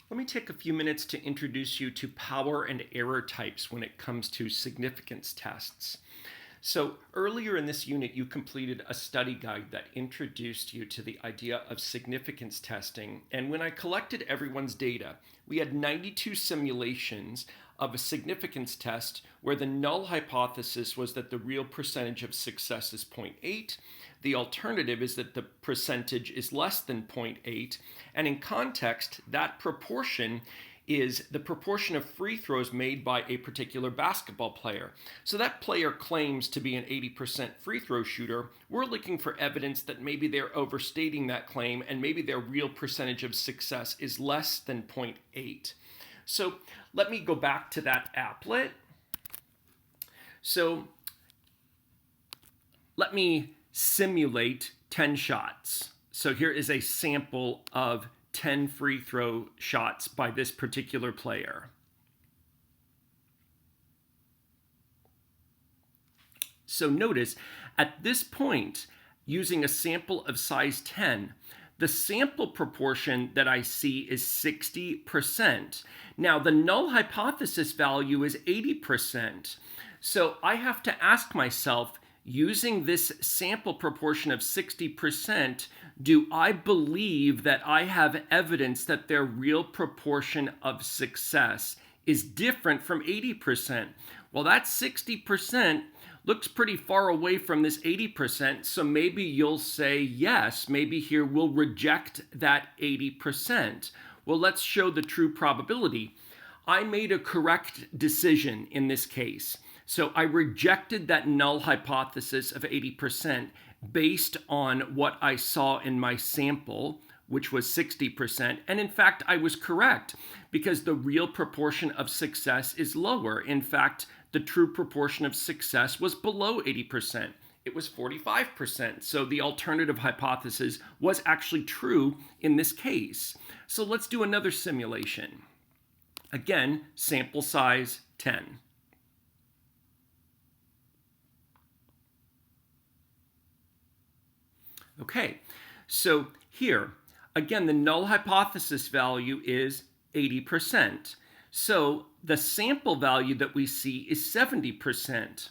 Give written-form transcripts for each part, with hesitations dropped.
Let me take a few minutes to introduce you to power and error types when it comes to significance tests. So earlier in this unit, you completed a study guide that introduced you to the idea of significance testing. And when I collected everyone's data, we had 92 simulations of a significance test where the null hypothesis was that the real percentage of success is 0.8. The alternative is that the percentage is less than 0.8. And in context, that proportion is the proportion of free throws made by a particular basketball player. So that player claims to be an 80% free throw shooter. We're looking for evidence that maybe they're overstating that claim and maybe their real percentage of success is less than 0.8. So let me go back to that applet. So let me simulate 10 shots. So here is a sample of 10 free throw shots by this particular player. So notice at this point, using a sample of size 10, the sample proportion that I see is 60%. Now, the null hypothesis value is 80%. So I have to ask myself, using this sample proportion of 60%, do I believe that I have evidence that their real proportion of success is different from 80%? Well, that 60% looks pretty far away from this 80%, so maybe you'll say yes, maybe here we'll reject that 80%. Well, let's show the true probability. I made a correct decision in this case. So I rejected that null hypothesis of 80% based on what I saw in my sample, which was 60%. And in fact, I was correct because the real proportion of success is lower. In fact, the true proportion of success was below 80%. It was 45%. So the alternative hypothesis was actually true in this case. So let's do another simulation. Again, sample size 10. Okay, so here, again, the null hypothesis value is 80%. So the sample value that we see is 70%.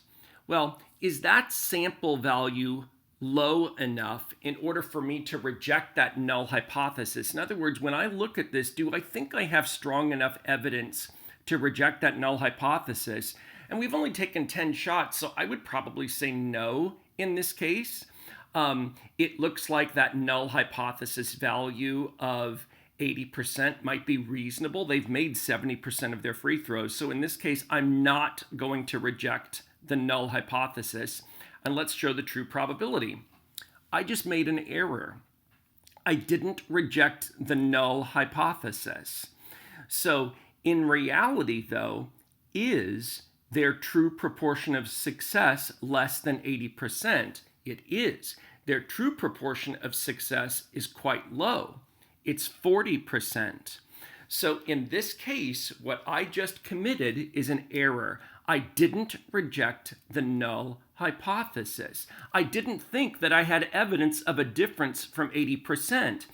Well, is that sample value low enough in order for me to reject that null hypothesis? In other words, when I look at this, do I think I have strong enough evidence to reject that null hypothesis? And we've only taken 10 shots, so I would probably say no in this case. It looks like that null hypothesis value of 80% might be reasonable. They've made 70% of their free throws. So in this case, I'm not going to reject the null hypothesis. And let's show the true probability. I just made an error. I didn't reject the null hypothesis. So in reality, though, is their true proportion of success less than 80%? It is. Their true proportion of success is quite low. It's 40%. So in this case, what I just committed is an error. I didn't reject the null hypothesis. I didn't think that I had evidence of a difference from 80%.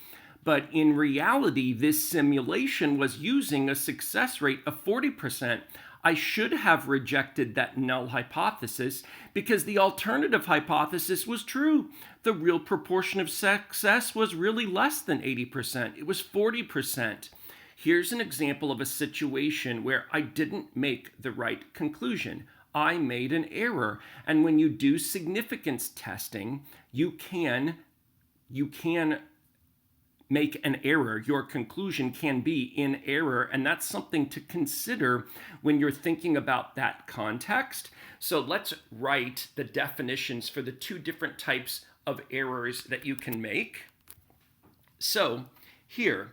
But in reality, this simulation was using a success rate of 40%. I should have rejected that null hypothesis because the alternative hypothesis was true. The real proportion of success was really less than 80%. It was 40%. Here's an example of a situation where I didn't make the right conclusion. I made an error. And when you do significance testing, you can make an error. Your conclusion can be in error, and that's something to consider when you're thinking about that context. So let's write the definitions for the two different types of errors that you can make. So here,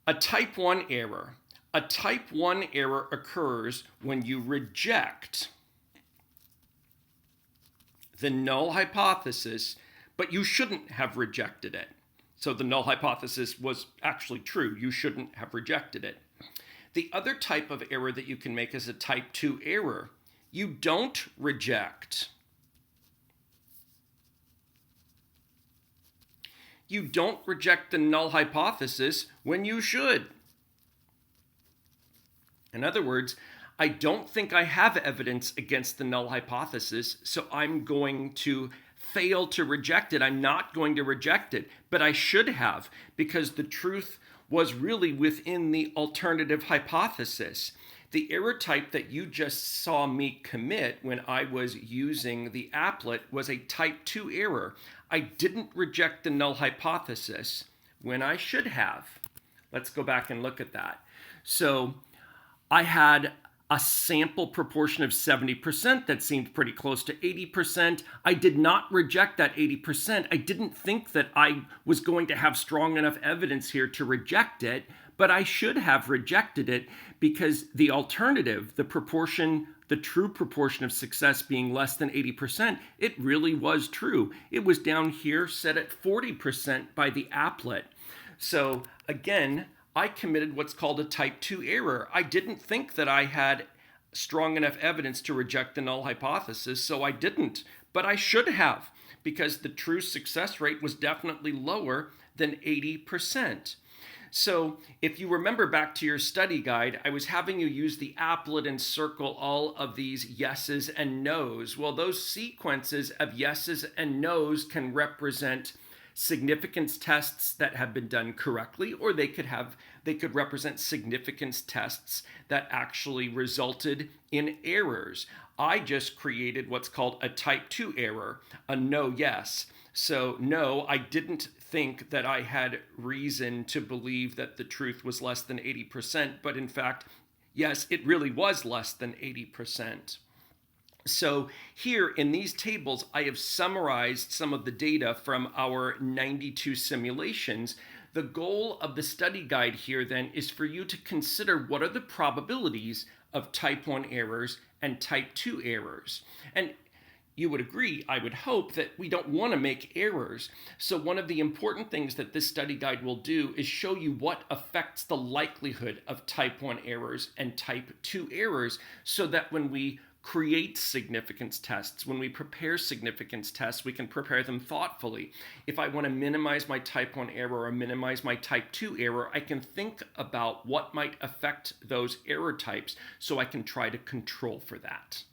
a type 1 error. A type 1 error occurs when you reject the null hypothesis, but you shouldn't have rejected it. So the null hypothesis was actually true. You shouldn't have rejected it. The other type of error that you can make is a type 2 error. You don't reject You don't reject the null hypothesis when you should. In other words, I don't think I have evidence against the null hypothesis, so I'm going to fail to reject it. I'm not going to reject it, but I should have, because the truth was really within the alternative hypothesis. The error type that you just saw me commit when I was using the applet was a type 2 error. I didn't reject the null hypothesis when I should have. Let's go back and look at that. So I had a sample proportion of 70% that seemed pretty close to 80%. I did not reject that 80%. I didn't think that I was going to have strong enough evidence here to reject it, but I should have rejected it because the alternative, the proportion, the true proportion of success being less than 80%, it really was true. It was down here set at 40% by the applet. So again, I committed what's called a type 2 error. I didn't think that I had strong enough evidence to reject the null hypothesis, so I didn't. But I should have, because the true success rate was definitely lower than 80%. So if you remember back to your study guide, I was having you use the applet and circle all of these yeses and nos. Well, those sequences of yeses and nos can represent significance tests that have been done correctly, or they could represent significance tests that actually resulted in errors. I just created what's called a type 2 error, a no yes. So no, I didn't think that I had reason to believe that the truth was less than 80%, but in fact, yes, it really was less than 80%. So here in these tables, I have summarized some of the data from our 92 simulations. The goal of the study guide here then is for you to consider what are the probabilities of type 1 errors and type 2 errors. And you would agree, I would hope, that we don't want to make errors. So one of the important things that this study guide will do is show you what affects the likelihood of type 1 errors and type 2 errors, so that when we create significance tests, when we prepare significance tests, we can prepare them thoughtfully. If I want to minimize my type 1 error or minimize my type 2 error, I can think about what might affect those error types so I can try to control for that.